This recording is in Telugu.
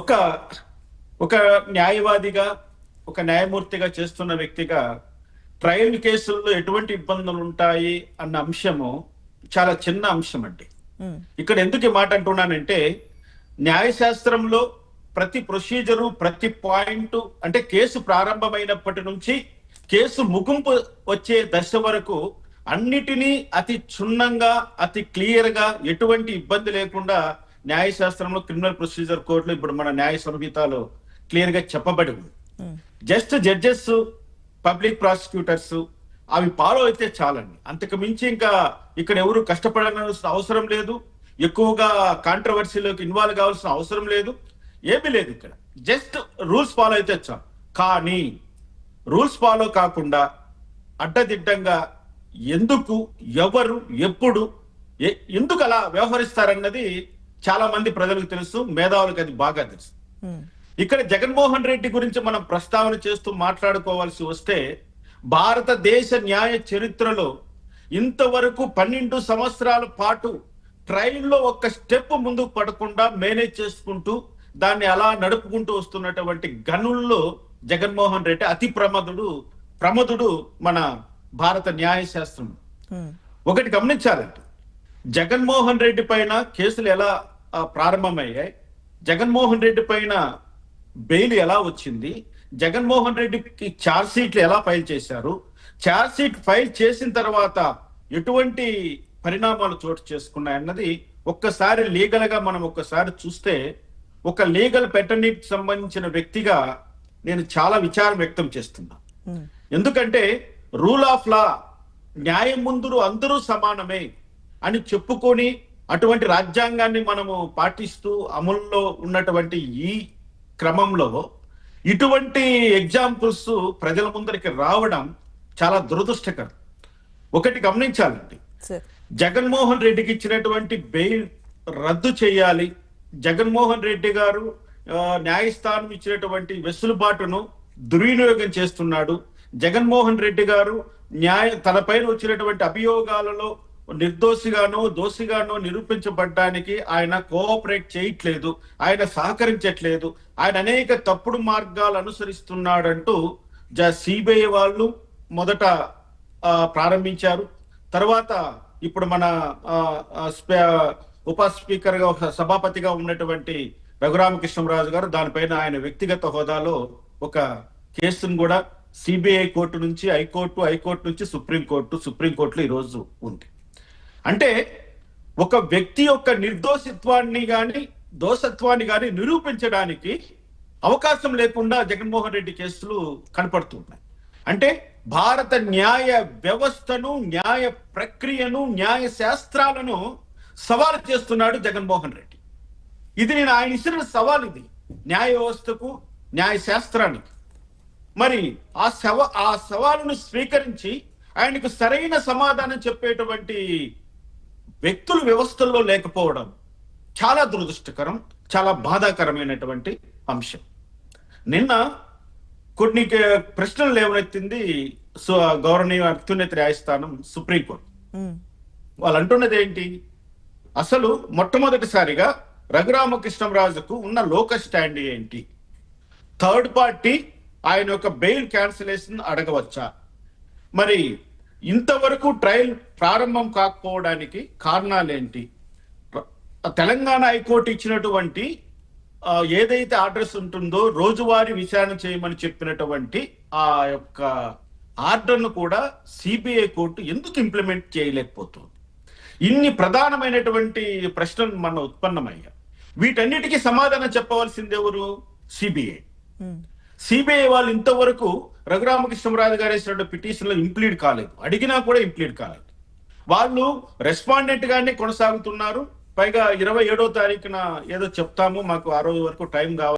ఒక ఒక న్యాయవాదిగా, ఒక న్యాయమూర్తిగా చేస్తున్న వ్యక్తిగా ట్రయల్ కేసుల్లో ఎటువంటి ఇబ్బందులు ఉంటాయి అన్న అంశము చాలా చిన్న అంశం అండి. హ్మ్. ఇక్కడ ఎందుకు ఈ మాట అంటున్నానంటే, న్యాయశాస్త్రంలో ప్రతి ప్రొసీజరు, ప్రతి పాయింట్ అంటే కేసు ప్రారంభమైనప్పటి నుంచి కేసు ముగింపు వచ్చే దశ వరకు అన్నిటినీ అతి క్షుణ్ణంగా, అతి క్లియర్ గా, ఎటువంటి ఇబ్బంది లేకుండా న్యాయశాస్త్రంలో క్రిమినల్ ప్రొసీజర్ కోడ్లో ఇప్పుడు మన న్యాయ సంహితలో క్లియర్ గా చెప్పబడి ఉంది. జస్ట్ జడ్జెస్, పబ్లిక్ ప్రాసిక్యూటర్స్ అవి ఫాలో అయితే చాలండి. అంతకు మించి ఇంకా ఇక్కడ ఎవరు కష్టపడాల్సిన అవసరం లేదు, ఎక్కువగా కాంట్రవర్సీలోకి ఇన్వాల్వ్ కావాల్సిన అవసరం లేదు, ఏమీ లేదు. ఇక్కడ జస్ట్ రూల్స్ ఫాలో అయితే చాలు. కానీ రూల్స్ ఫాలో కాకుండా అడ్డదిడ్డంగా ఎందుకు, ఎవరు, ఎప్పుడు, ఎందుకు అలా వ్యవహరిస్తారన్నది చాలా మంది ప్రజలకు తెలుసు, మేధావులకు అది బాగా తెలుసు. ఇక్కడ జగన్మోహన్ రెడ్డి గురించి మనం ప్రస్తావన చేస్తూ మాట్లాడుకోవాల్సి వస్తే, భారతదేశ న్యాయ చరిత్రలో ఇంతవరకు 12 సంవత్సరాల పాటు ట్రైల్లో ఒక్క స్టెప్ ముందుకు పడకుండా మేనేజ్ చేసుకుంటూ దాన్ని అలా నడుపుకుంటూ వస్తున్నటువంటి గనుల్లో జగన్మోహన్ రెడ్డి అతి ప్రమదుడు మన భారత న్యాయశాస్త్రం. ఒకటి గమనించాలంటే, జగన్మోహన్ రెడ్డి పైన కేసులు ఎలా ప్రారంభమయ్యాయి, జగన్మోహన్ రెడ్డి పైన బెయిల్ ఎలా వచ్చింది, జగన్మోహన్ రెడ్డికి ఛార్జ్ షీట్లు ఎలా ఫైల్ చేశారు, ఛార్జ్ షీట్ ఫైల్ చేసిన తర్వాత ఎటువంటి పరిణామాలు చోటు చేసుకున్నాయన్నది ఒక్కసారి లీగల్ గా మనం ఒక్కసారి చూస్తే, ఒక లీగల్ పెటర్నీకి సంబంధించిన వ్యక్తిగా నేను చాలా విచారం వ్యక్తం చేస్తున్నా. ఎందుకంటే రూల్ ఆఫ్ లా, న్యాయం ముందు అందరూ సమానమే అని చెప్పుకొని అటువంటి రాజ్యాంగాన్ని మనము పాటిస్తూ అమల్లో ఉన్నటువంటి ఈ క్రమంలో ఇటువంటి ఎగ్జాంపుల్స్ ప్రజల ముందరికి రావడం చాలా దురదృష్టకరం. ఒకటి గమనించాలండి, జగన్మోహన్ రెడ్డికి ఇచ్చినటువంటి బెయిల్ రద్దు చేయాలి. జగన్మోహన్ రెడ్డి గారు న్యాయస్థానం ఇచ్చినటువంటి వెసులుబాటును దుర్వినియోగం చేస్తున్నాడు. జగన్మోహన్ రెడ్డి గారు తనపైన వచ్చినటువంటి అభియోగాలలో నిర్దోషిగానో దోషిగానో నిరూపించబడ్డానికి ఆయన కోఆపరేట్ చేయట్లేదు, ఆయన సహకరించట్లేదు, ఆయన అనేక తప్పుడు మార్గాలు అనుసరిస్తున్నాడంటూ సిబిఐ వాళ్ళు మొదట ప్రారంభించారు. తర్వాత ఇప్పుడు మన ఉప స్పీకర్ గా, సభాపతిగా ఉన్నటువంటి రఘురామకృష్ణరాజు గారు దానిపైన ఆయన వ్యక్తిగత హోదాలో ఒక కేసును కూడా సిబిఐ కోర్టు నుంచి హైకోర్టు, హైకోర్టు నుంచి సుప్రీంకోర్టులో ఈ రోజు ఉంది. అంటే ఒక వ్యక్తి యొక్క నిర్దోషిత్వాన్ని గాని దోషత్వాన్ని గాని నిరూపించడానికి అవకాశం లేకుండా జగన్మోహన్ రెడ్డి కేసులు కనపడుతున్నాయి. అంటే భారత న్యాయ వ్యవస్థను, న్యాయ ప్రక్రియను, న్యాయ శాస్త్రాలను సవాలు చేస్తున్నాడు జగన్మోహన్ రెడ్డి. ఇది నేను ఆయన ఇచ్చిన సవాల్, ఇది న్యాయ వ్యవస్థకు, న్యాయ శాస్త్రానికి. మరి ఆ సవాలును స్వీకరించి ఆయనకు సరైన సమాధానం చెప్పేటువంటి వ్యక్తులు వ్యవస్థల్లో లేకపోవడం చాలా దురదృష్టకరం, చాలా బాధాకరమైనటువంటి అంశం. నిన్న కొన్ని ప్రశ్నలు లేవనెత్తింది గౌరవనీయ అత్యున్నత న్యాయస్థానం సుప్రీంకోర్టు. వాళ్ళు అంటున్నది ఏంటి, అసలు మొట్టమొదటిసారిగా రఘురామకృష్ణరాజుకు ఉన్న లోకల్ స్టాండ్ ఏంటి, థర్డ్ పార్టీ ఆయన యొక్క బెయిల్ క్యాన్సిలేషన్ అడగవచ్చా, మరి ఇంతవరకు ట్రయల్ ప్రారంభం కాకపోవడానికి కారణాలేంటి, తెలంగాణ హైకోర్టు ఇచ్చినటువంటి ఏదైతే ఆర్డర్స్ ఉంటుందో రోజువారీ విచారణ చేయమని చెప్పినటువంటి ఆ యొక్క ఆర్డర్ను కూడా సిబిఐ కోర్టు ఎందుకు ఇంప్లిమెంట్ చేయలేకపోతుంది. ఇన్ని ప్రధానమైనటువంటి ప్రశ్నలు మన ఉత్పన్నమయ్యాయి. వీటన్నిటికీ సమాధానం చెప్పవలసింది ఎవరు? సిబిఐ. సిబిఐ వాళ్ళు ఇంతవరకు రఘురామకృష్ణరాజు గారు వేసిన పిటిషన్ లో ఇంప్లీడ్ కాలేదు, అడిగినా కూడా ఇంప్లీడ్ కాలేదు. వాళ్ళు రెస్పాండెంట్ గానే కొనసాగుతున్నారు. పైగా 27వ తారీఖున ఏదో చెప్తాము, మాకు ఆ రోజు వరకు టైం కావాలి